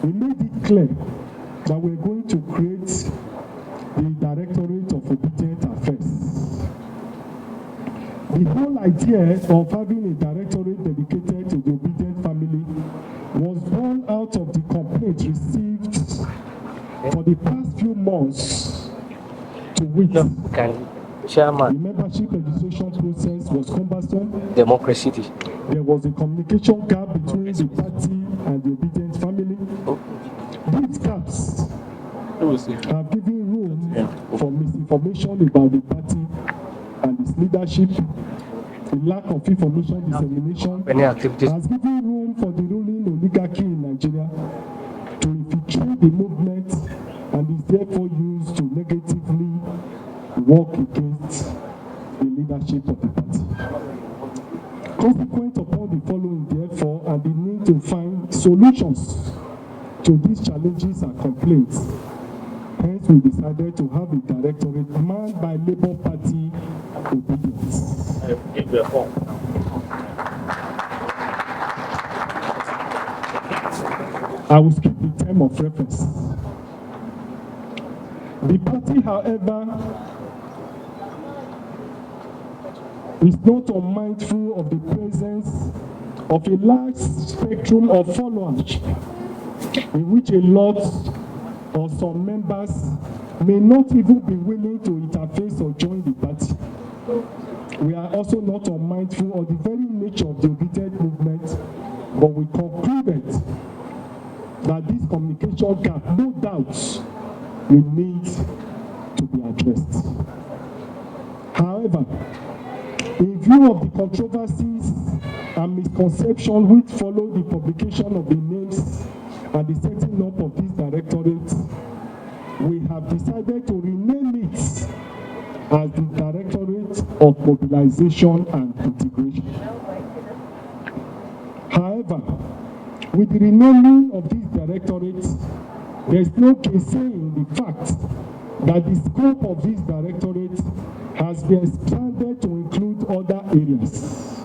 we made it clear that we're going to create the Directorate of Obidient Affairs. The whole idea of having a directorate dedicated to the Obidient family was born out of the complaint received for the past few months to which the membership registration process was cumbersome. Democracy. There was a communication gap between the party and the Obidient family. These gaps have given room for misinformation about the party and its leadership. The lack of information dissemination has given room for the ruling oligarchy in Nigeria to infiltrate the movement and is therefore used to negatively work against the leadership of the party. Consequent upon the following, therefore, and the need to find solutions to these challenges and complaints, hence we decided to have a directorate manned by Labour Party Obedience. I will skip the term of reference. The party, however, is not unmindful of the presence of a large spectrum of followers, in which a lot or some members may not even be willing to interface or join the party. We are also not unmindful of the very nature of the Obidient movement, but we concluded that this communication gap, no doubt, will need to be addressed. However, in view of the controversies and misconceptions which follow the publication of the names and the setting up of this directorate, we have decided to rename it as the Directorate of Mobilization and Integration. However, with the renaming of this directorate, there is no gainsaying the fact that the scope of this directorate has been expanded to include other areas.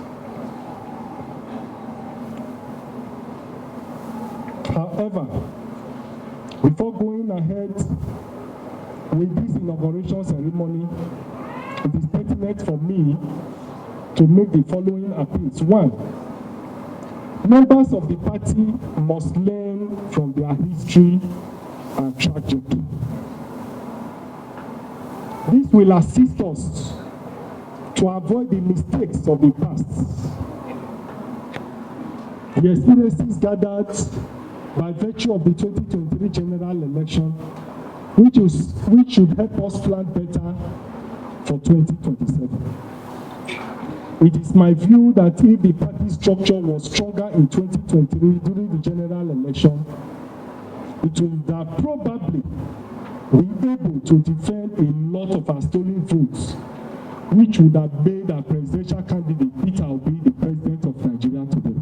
However, before going ahead with this inauguration ceremony, it is pertinent for me to make the following appeals. One, members of the party must learn from their history and trajectory. This will assist us to avoid the mistakes of the past. The experiences gathered by virtue of the 2023 general election, which should help us plan better for 2027. It is my view that if the party structure was stronger in 2023 during the general election, it would have probably been able to defend a lot of our stolen votes, which would have made our presidential candidate PeterObi the president of Nigeria today.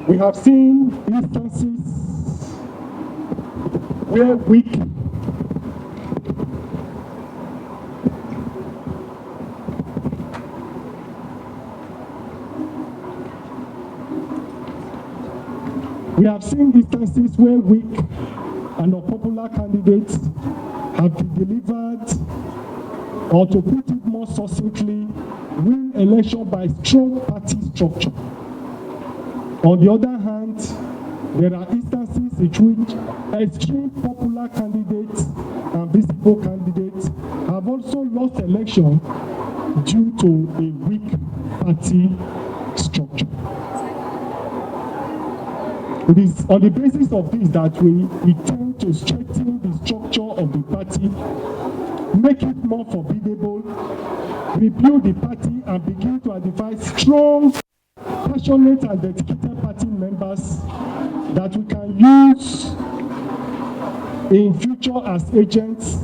We have seen instances where Wike and unpopular candidates have been delivered, or to put it more succinctly, win election by strong party structure. On the other hand, there are instances in which extreme popular candidates and visible candidates have also lost election due to a weak party structure. It is on the basis of this that we intend to strengthen the structure of the party, make it more formidable, rebuild the party, and begin to identify strong, passionate, and dedicated party members that we can use in future as agents,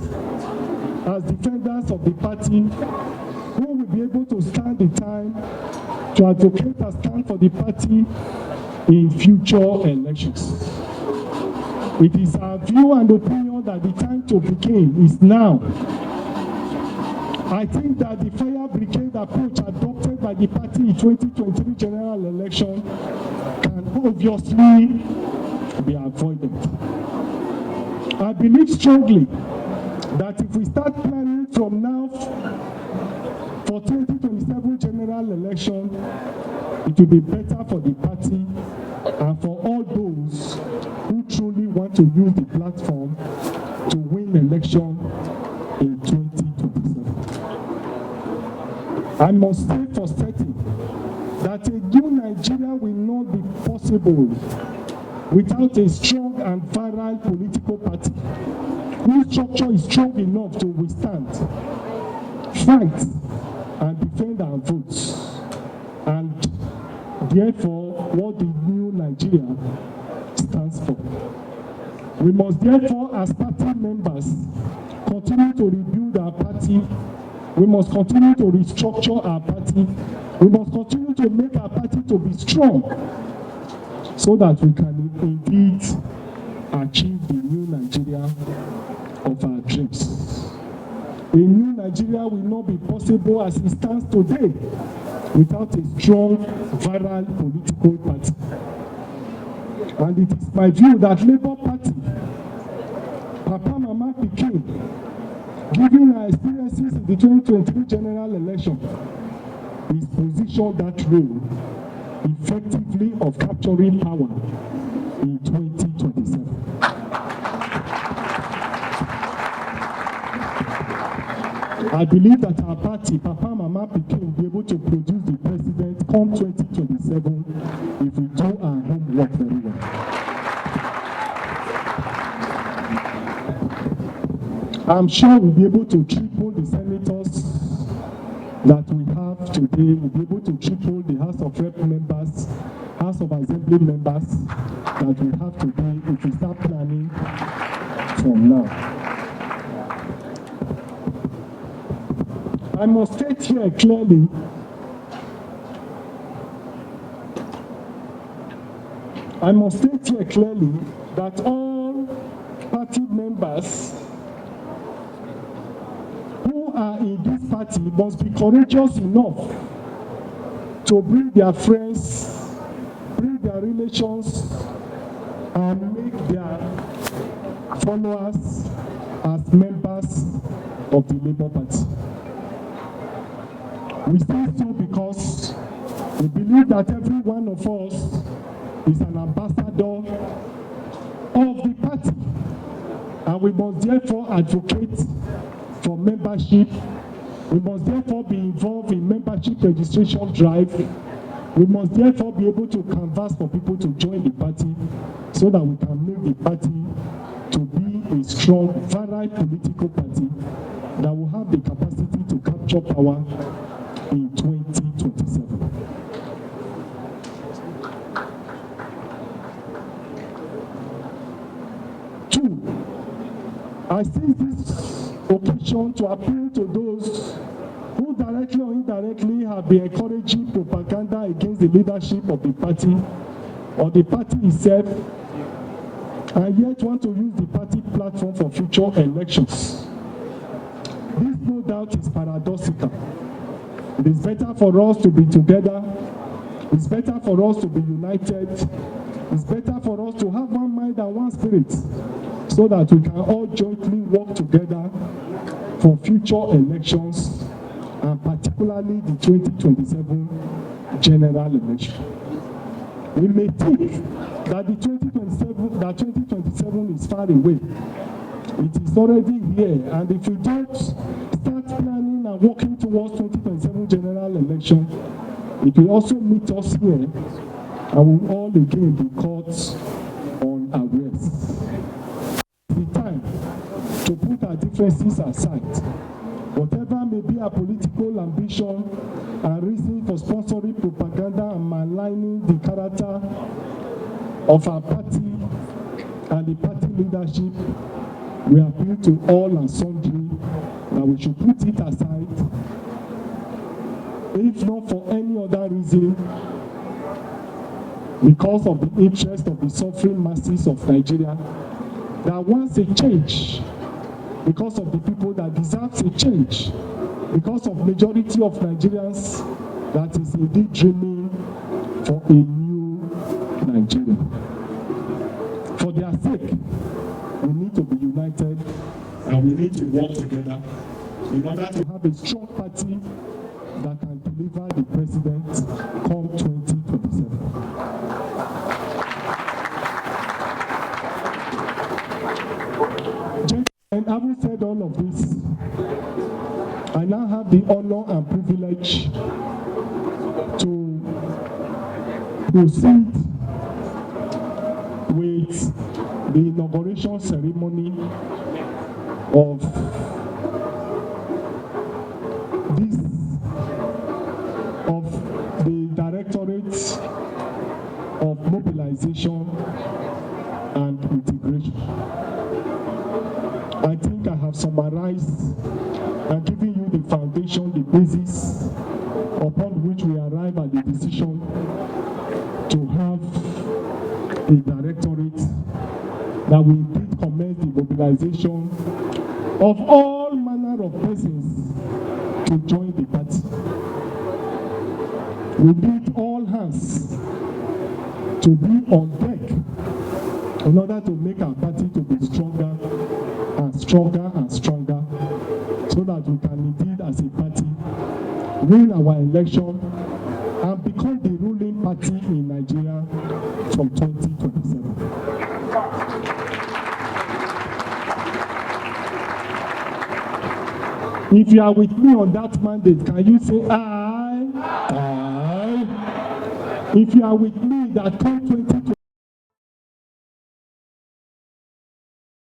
as defenders of the party, who will be able to stand the time to advocate and stand for the party in future elections. It is our view and opinion that the time to begin is now. I think that the fire brigade approach adopted by the party in 2023 general election can obviously be avoided. I believe strongly that if we start planning from now for 2027 general election, it will be better for the party and for all those who truly want to use the platform to win election in 2027. I must say for certain that a new Nigeria will not be possible without a strong and virile political party whose structure is strong enough to withstand, fight, and defend our votes, and therefore what the new Nigeria stands for. We must therefore, as party members, continue to rebuild our party. We must continue to restructure our party. We must continue to make our party to be strong so that we can indeed achieve the new Nigeria of our dreams. A new Nigeria will not be possible as it stands today without a strong, viral political party. And it is my view that Labour Party, Papa Mama Pikin, given our experiences in the 2023 general election, is positioned that role effectively of capturing power in 2027. I believe that our party, Papa Mama Pikin, will be able to produce the president come 2027 if we do our homework very well. I'm sure we'll be able to triple the senators that we have today. We'll be able to triple the House of Rep members, House of Assembly members that we have today if we start planning from now. I must state here clearly that all party members who are in this party must be courageous enough to bring their friends, bring their relations, and make their followers as members of the Labour Party. We say so because we believe that every one of us is an ambassador of the party, and we must therefore advocate for membership. We must therefore be involved in membership registration drive. We must therefore be able to canvass for people to join the party so that we can make the party to be a strong, virile political party that will have the capacity to capture power in 2027. Two, I see this occasion to appeal to those who directly or indirectly have been encouraging propaganda against the leadership of the party or the party itself, and yet want to use the party platform for future elections. This, no doubt, is paradoxical. It is better for us to be together. It's better for us to be united. It's better for us to have one mind and one spirit so that we can all jointly work together for future elections, and particularly the 2027 general election. We may think that the 2027 is far away. It is already here, and if we don't start planning and working towards 2027 general election, it will also meet us here, and we'll all again be caught unawares. It's the time to put our differences aside. Whatever may be our political ambition and reason for sponsoring propaganda and maligning the character of our party and the party leadership, we appeal to all and sundry that we should put it aside, if not for any other reason, because of the interest of the suffering masses of Nigeria that wants a change, because of the people that deserve a change, because of majority of Nigerians that is indeed dreaming for a new Nigeria. For their sake, we need to be united and we need to work together in order to have a strong party that can deliver the president come 2027. And having said all of this, I now have the honor and privilege to proceed with the inauguration ceremony of the Directorate of Mobilization and Integration. I think I have summarized and given you the foundation, the basis upon which we arrive at the decision to have a directorate that will indeed commence the mobilization of all manner of persons to join the party. We need all hands to be on deck in order to make our party to be stronger and stronger and stronger, so that we can indeed as a party win our election and become the ruling party in Nigeria from 2027. If you are with me on that mandate, can you say aye? Aye. If you are with me that come 2027,